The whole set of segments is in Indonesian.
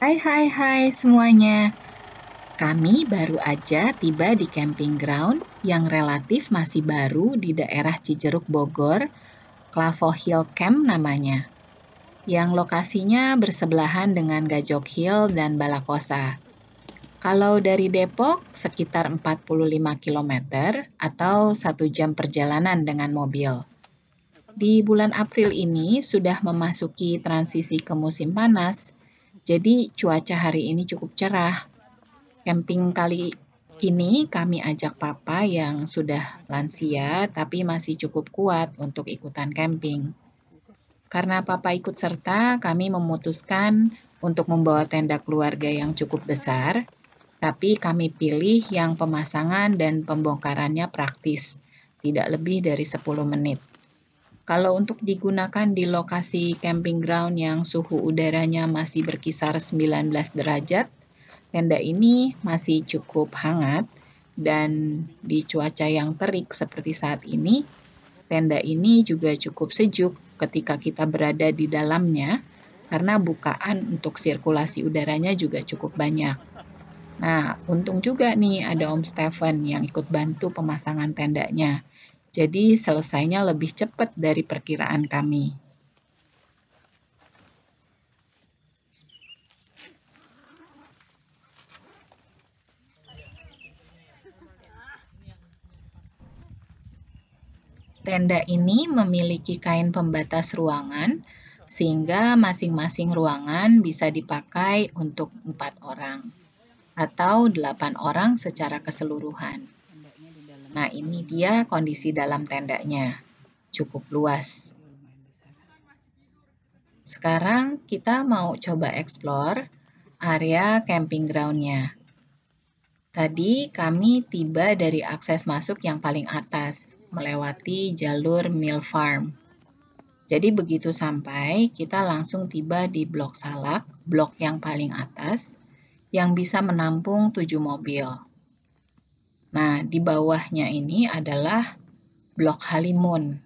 Hai semuanya. Kami baru aja tiba di camping ground yang relatif masih baru di daerah Cijeruk Bogor, Klavo Hill Camp namanya, yang lokasinya bersebelahan dengan Gajok Hill dan Balakosa. Kalau dari Depok, sekitar 45 km atau 1 jam perjalanan dengan mobil. Di bulan April ini sudah memasuki transisi ke musim panas, jadi cuaca hari ini cukup cerah. Camping kali ini kami ajak papa yang sudah lansia tapi masih cukup kuat untuk ikutan camping. Karena papa ikut serta, kami memutuskan untuk membawa tenda keluarga yang cukup besar, tapi kami pilih yang pemasangan dan pembongkarannya praktis, tidak lebih dari 10 menit. Kalau untuk digunakan di lokasi camping ground yang suhu udaranya masih berkisar 19 derajat, tenda ini masih cukup hangat dan di cuaca yang terik seperti saat ini, tenda ini juga cukup sejuk ketika kita berada di dalamnya karena bukaan untuk sirkulasi udaranya juga cukup banyak. Nah, untung juga nih ada Om Stephen yang ikut bantu pemasangan tendanya. Jadi selesainya lebih cepat dari perkiraan kami. Tenda ini memiliki kain pembatas ruangan, sehingga masing-masing ruangan bisa dipakai untuk 4 orang, atau 8 orang secara keseluruhan. Nah, ini dia kondisi dalam tendanya, cukup luas. Sekarang kita mau coba explore area camping ground-nya. Tadi kami tiba dari akses masuk yang paling atas, melewati jalur Mill Farm. Jadi begitu sampai, kita langsung tiba di blok salak, blok yang paling atas, yang bisa menampung 7 mobil. Nah, di bawahnya ini adalah blok Halimun.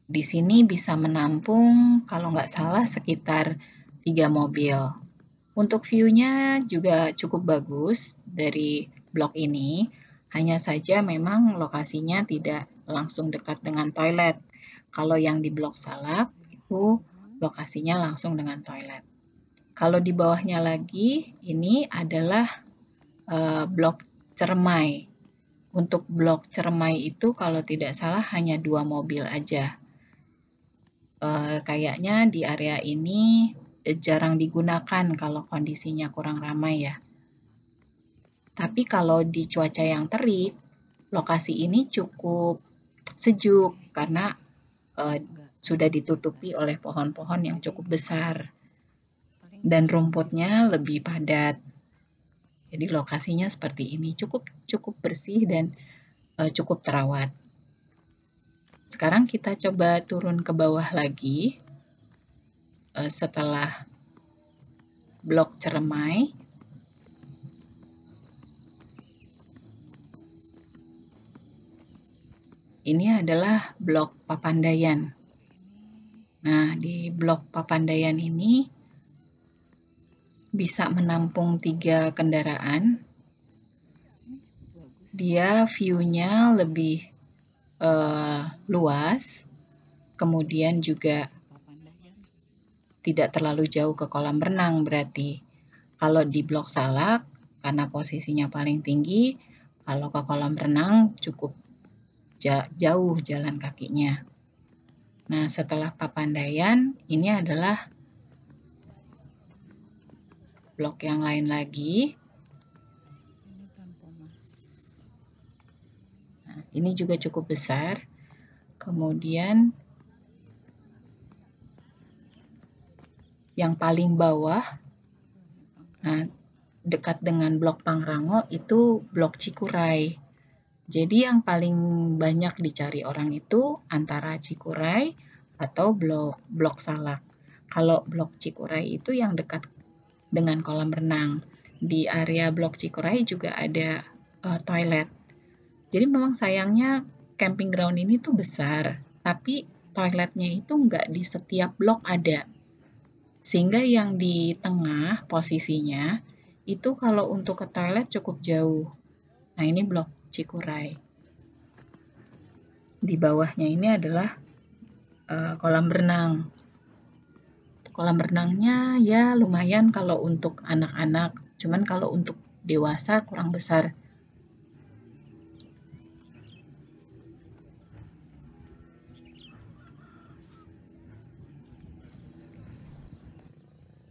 Di sini bisa menampung, kalau nggak salah, sekitar 3 mobil. Untuk view-nya juga cukup bagus dari blok ini, hanya saja memang lokasinya tidak langsung dekat dengan toilet. Kalau yang di blok salak itu lokasinya langsung dengan toilet. Kalau di bawahnya lagi, ini adalah blok Cermai. Untuk blok Cermai itu kalau tidak salah hanya 2 mobil aja. Kayaknya di area ini jarang digunakan kalau kondisinya kurang ramai ya. Tapi kalau di cuaca yang terik, lokasi ini cukup sejuk karena sudah ditutupi oleh pohon-pohon yang cukup besar dan rumputnya lebih padat. Jadi lokasinya seperti ini, cukup bersih dan cukup terawat. Sekarang kita coba turun ke bawah lagi setelah blok Cermai. Ini adalah blok Papandayan. Nah, di blok Papandayan ini bisa menampung 3 kendaraan. Dia view-nya lebih luas, kemudian juga tidak terlalu jauh ke kolam renang berarti. Kalau di blok salak, karena posisinya paling tinggi, kalau ke kolam renang cukup jauh jalan kakinya. Nah, setelah Papandayan, ini adalah blok yang lain lagi. Nah, ini juga cukup besar. Kemudian yang paling bawah, nah, dekat dengan blok Pangrango itu blok Cikuray. Jadi yang paling banyak dicari orang itu antara Cikuray atau blok Salak. Kalau blok Cikuray itu yang dekat dengan kolam renang. Di area blok Cikuray juga ada toilet. Jadi memang sayangnya camping ground ini tuh besar, tapi toiletnya itu nggak di setiap blok ada. Sehingga yang di tengah posisinya itu kalau untuk ke toilet cukup jauh. Nah, ini blok Cikuray. Di bawahnya ini adalah kolam renang. Kolam renangnya ya lumayan kalau untuk anak-anak, cuman kalau untuk dewasa kurang besar.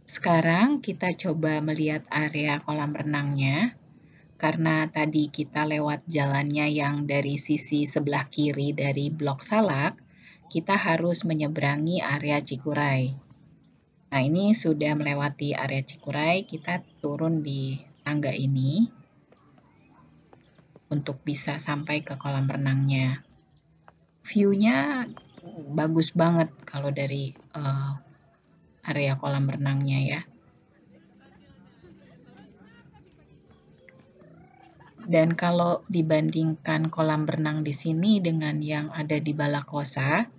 Sekarang kita coba melihat area kolam renangnya. Karena tadi kita lewat jalannya yang dari sisi sebelah kiri dari Blok Salak, kita harus menyeberangi area Cikuray. Nah, ini sudah melewati area Cikuray, kita turun di tangga ini untuk bisa sampai ke kolam renangnya. View-nya bagus banget kalau dari area kolam renangnya ya. Dan kalau dibandingkan kolam renang di sini dengan yang ada di Balakosa,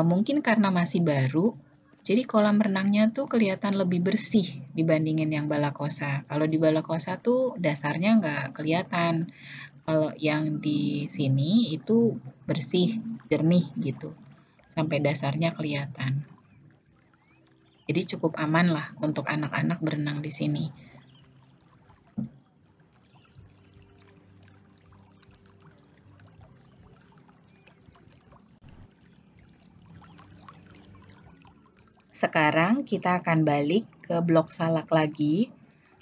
mungkin karena masih baru, jadi kolam renangnya tuh kelihatan lebih bersih dibandingin yang Balakosa. Kalau di Balakosa tuh dasarnya nggak kelihatan. Kalau yang di sini itu bersih, jernih gitu, sampai dasarnya kelihatan. Jadi cukup aman lah untuk anak-anak berenang di sini. Sekarang kita akan balik ke Blok Salak lagi,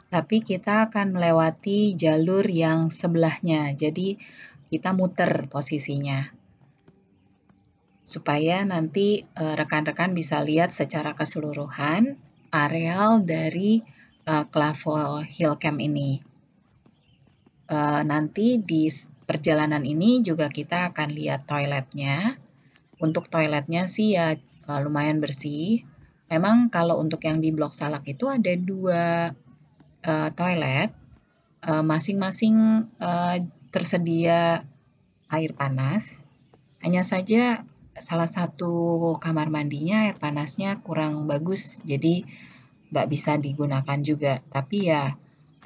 tapi kita akan melewati jalur yang sebelahnya. Jadi kita muter posisinya. Supaya nanti rekan-rekan bisa lihat secara keseluruhan areal dari Clavo Hill Camp ini. Nanti di perjalanan ini juga kita akan lihat toiletnya. Untuk toiletnya sih ya lumayan bersih. Memang kalau untuk yang di Blok Salak itu ada 2 toilet, masing-masing tersedia air panas. Hanya saja salah satu kamar mandinya air panasnya kurang bagus, jadi nggak bisa digunakan juga. Tapi ya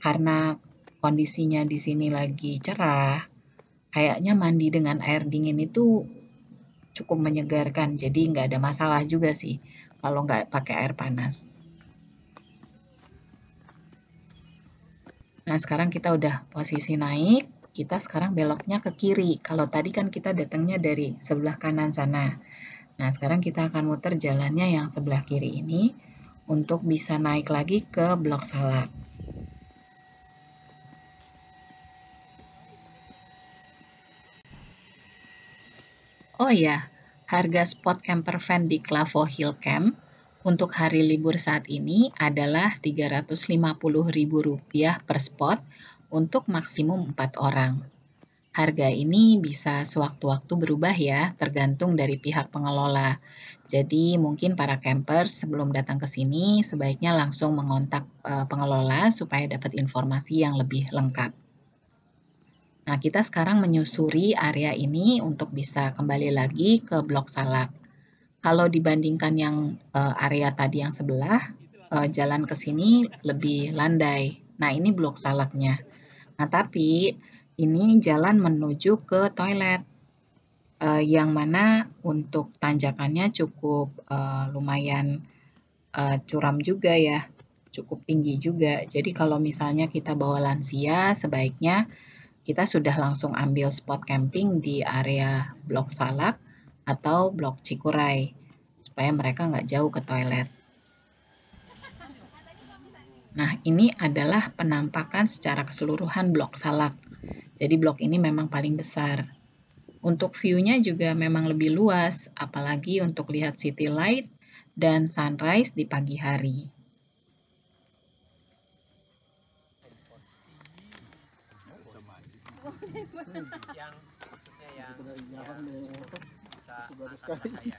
karena kondisinya di sini lagi cerah, kayaknya mandi dengan air dingin itu cukup menyegarkan, jadi nggak ada masalah juga sih kalau nggak pakai air panas. Nah, sekarang kita udah posisi naik, kita sekarang beloknya ke kiri. Kalau tadi kan kita datangnya dari sebelah kanan sana. Nah, sekarang kita akan muter jalannya yang sebelah kiri ini untuk bisa naik lagi ke Blok Salak. Oh ya, harga spot camper van di Clavo Hill Camp untuk hari libur saat ini adalah Rp350.000 per spot untuk maksimum 4 orang. Harga ini bisa sewaktu-waktu berubah ya, tergantung dari pihak pengelola. Jadi mungkin para campers sebelum datang ke sini sebaiknya langsung mengontak pengelola supaya dapat informasi yang lebih lengkap. Nah, kita sekarang menyusuri area ini untuk bisa kembali lagi ke Blok Salak. Kalau dibandingkan yang area tadi yang sebelah, jalan ke sini lebih landai. Nah, ini Blok Salaknya. Nah, tapi ini jalan menuju ke toilet, yang mana untuk tanjakannya cukup lumayan curam juga ya, cukup tinggi juga. Jadi kalau misalnya kita bawa lansia, sebaiknya kita sudah langsung ambil spot camping di area Blok Salak atau Blok Cikuray, supaya mereka nggak jauh ke toilet. Nah, ini adalah penampakan secara keseluruhan Blok Salak. Jadi blok ini memang paling besar. Untuk view-nya juga memang lebih luas, apalagi untuk lihat city light dan sunrise di pagi hari. Yang maksudnya yang bisa angkat saya.